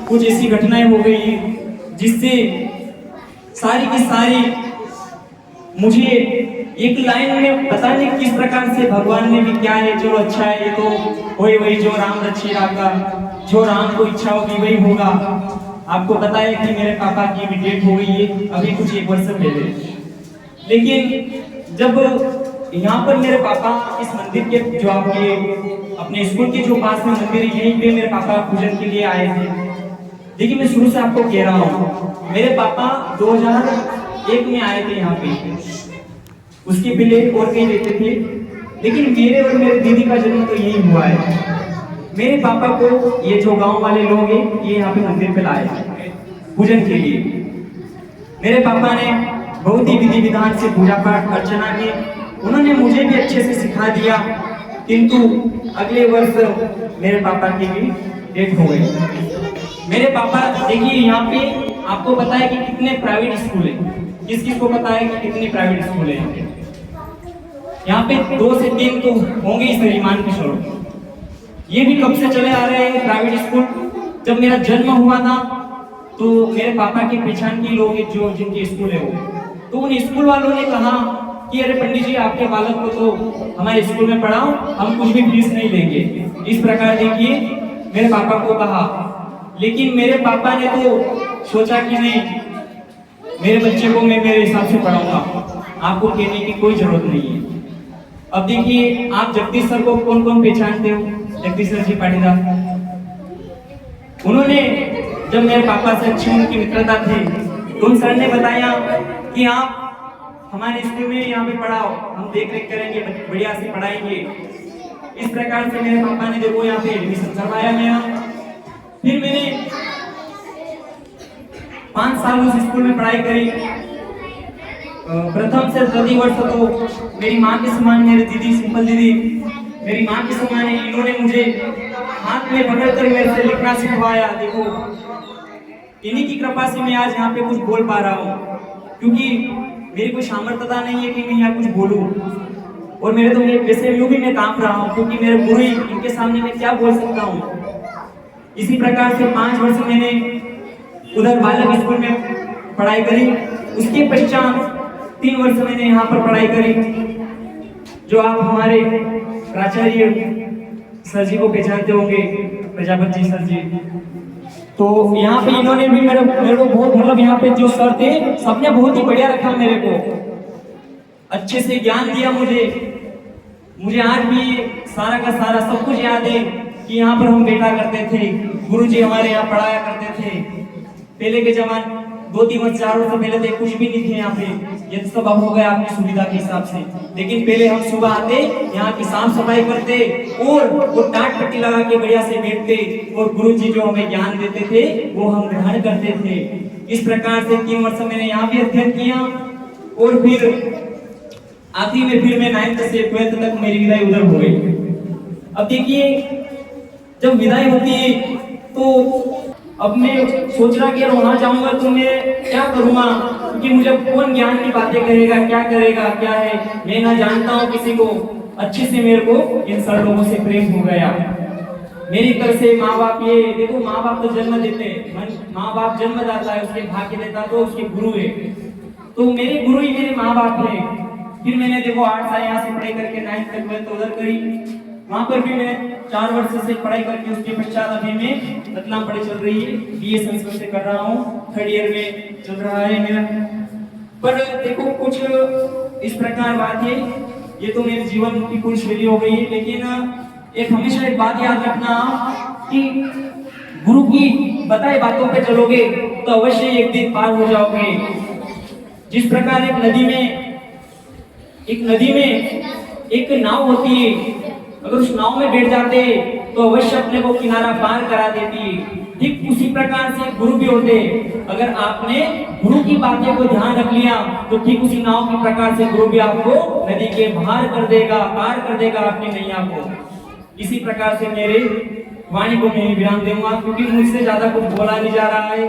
कुछ ऐसी घटनाएं हो गई जिससे सारी की सारी मुझे एक लाइन में पता नहीं किस प्रकार से भगवान ने भी क्या है, चलो अच्छा है, ये तो वही वही जो राम रची रागा, जो राम को इच्छा होगी वही होगा। आपको पता है कि मेरे पापा की भी डेथ हो गई है अभी कुछ 1 वर्ष पहले। लेकिन जब यहाँ पर मेरे पापा इस मंदिर के जो आपके अपने स्कूल के जो पास में मंदिर है, यहीं पे मेरे पापा पूजन के लिए आए थे। देखिए मैं शुरू से आपको कह रहा हूँ, मेरे पापा 2001 में आए थे यहाँ पे, उसके पहले और कहीं रहते थे, लेकिन मेरे और मेरे दीदी का जन्म तो यही हुआ है। मेरे पापा को ये जो गांव वाले लोग हैं ये यहाँ पे मंदिर पे लाए पूजन के लिए। मेरे पापा ने बहुत ही विधि विधान से पूजा पाठ अर्चना की, उन्होंने मुझे भी अच्छे से सिखा दिया। किंतु अगले वर्ष मेरे पापा की भी डेथ हो गई। मेरे पापा देखिए यहाँ पे आपको पता है कि कितने प्राइवेट स्कूल है, किस किस को पता है कि कितने प्राइवेट स्कूल है यहाँ पे? 2 से 3 तो होंगे ही श्रीमान किशोर। ये भी कब से चले आ रहे हैं प्राइवेट स्कूल। जब मेरा जन्म हुआ था तो मेरे पापा की पहचान के लोग जो जिनके स्कूल है वो, तो उन स्कूल वालों ने कहा कि अरे पंडित जी आपके बालक को तो हमारे स्कूल में पढ़ाओ, हम कुछ भी फीस नहीं लेंगे। इस प्रकार देखिए मेरे पापा को कहा। लेकिन मेरे पापा ने तो सोचा कि नहीं, मेरे बच्चे को मैं मेरे हिसाब से पढ़ाऊंगा, आपको कहने की कोई जरूरत नहीं है। अब देखिए आप जगदीश सर को कौन कौन पहचानते हो? जगदीश सर जी पाटीदार, उन्होंने जब मेरे पापा से अच्छी उनकी मित्रता थी तो उन सर ने बताया कि आप हमारे स्कूल में यहाँ पे पढ़ाओ, हम देख रेख करेंगे, बढ़िया से पढ़ाएंगे। इस प्रकार से मेरे पापा ने देखो यहाँ पे एडमिशन करवाया मेरा। फिर मैंने 5 साल उस स्कूल में पढ़ाई करी। प्रथम से प्रति वर्ष तो मेरी माँ के समान मेरी दीदी सिंपल दीदी मेरी माँ के समान है, इन्होंने मुझे हाथ में पकड़कर मेरे से लिखना सिखवाया। देखो इन्हीं की कृपा से मैं आज यहाँ पे कुछ बोल पा रहा हूँ, क्योंकि मेरी कोई सामर्थ्यता नहीं है कि मैं यहाँ कुछ बोलूँ। और मेरे तो वैसे यूं भी मैं कांप रहा हूँ, क्योंकि मेरे गुरु ही, इनके सामने मैं क्या बोल सकता हूँ। इसी प्रकार से 5 वर्ष मैंने उधर बालक स्कूल में पढ़ाई करी। उसके पश्चात 3 वर्ष मैंने यहाँ पर पढ़ाई करी, जो आप हमारे प्राचार्य सर जी को पहचानते होंगे, प्रजापति सर जी। तो यहाँ पे इन्होंने भी मेरे को बहुत, मतलब यहाँ पे जो सर थे सबने बहुत ही बढ़िया रखा, मेरे को अच्छे से ज्ञान दिया। मुझे आज भी सारा का सारा सब कुछ याद है कि यहाँ पर हम बैठा करते थे, गुरुजी हमारे यहाँ पढ़ाया करते थे। पहले के जमाने 2-3 वर्ष 4 वर्ष पहले थे, कुछ भी नहीं थे यहाँ पे, ये तो सब अब हो गया आपकी सुविधा के हिसाब से। लेकिन पहले हम सुबह आते, यहाँ की साफ सफाई करते और वो टाट पट्टी लगा के बढ़िया से बैठते, और गुरुजी जो हमें ज्ञान देते थे वो हम ग्रहण करते थे। इस प्रकार से 3 वर्ष मैंने यहाँ भी अध्ययन किया, और फिर आखिरी में फिर मैं 9th से 12th तक मेरी विदाई उधर हो गई। अब देखिए जब विदाई होती है तो अब मैं सोच रहा कि यार वहां जाऊंगा तो मैं क्या करूंगा, क्योंकि मुझे कौन ज्ञान की बातें करेगा, क्या करेगा, क्या है, मैं ना जानता हूँ किसी को। अच्छे से मेरे को इन सर लोगों से प्रेम हो गया। मेरी तरफ से माँ बाप, ये देखो माँ बाप तो जन्म देते हैं, माँ बाप जन्म दाता है, उसके भाग्य देता तो उसके गुरु है, तो मेरे गुरु ही मेरे माँ बाप है। फिर मैंने देखो 8 साल यहाँ से पढ़ाई करके 9th तक मैं तो उधर करी, वहाँ पर भी मैं 4 वर्ष से पढ़ाई करके उसके पश्चात अभी मैं रतलाम पढ़ाई चल रही है, BA संस्कृत से कर रहा हूँ, 3rd ईयर में चल रहा है मेरा। पर देखो कुछ इस प्रकार बात है, ये तो मेरे जीवन की पूरी शैली हो गई है। लेकिन एक हमेशा एक बात याद रखना कि गुरु की बताए बातों पे चलोगे तो अवश्य एक दिन पार हो जाओगे। जिस प्रकार एक नदी में एक नाव होती है, अगर उस नाव में बैठ जाते तो अवश्य अपने को किनारा पार करा देती है। ठीक उसी प्रकार से गुरु भी होते, अगर आपने गुरु की बातें को ध्यान रख लिया तो ठीक उसी नाव के प्रकार से गुरु भी आपको नदी के बाहर कर देगा, पार कर देगा अपनी नैया को। इसी प्रकार से मेरे वाणी को मैं विराम दूंगा, क्योंकि मुझसे ज्यादा कुछ बोला नहीं जा रहा है।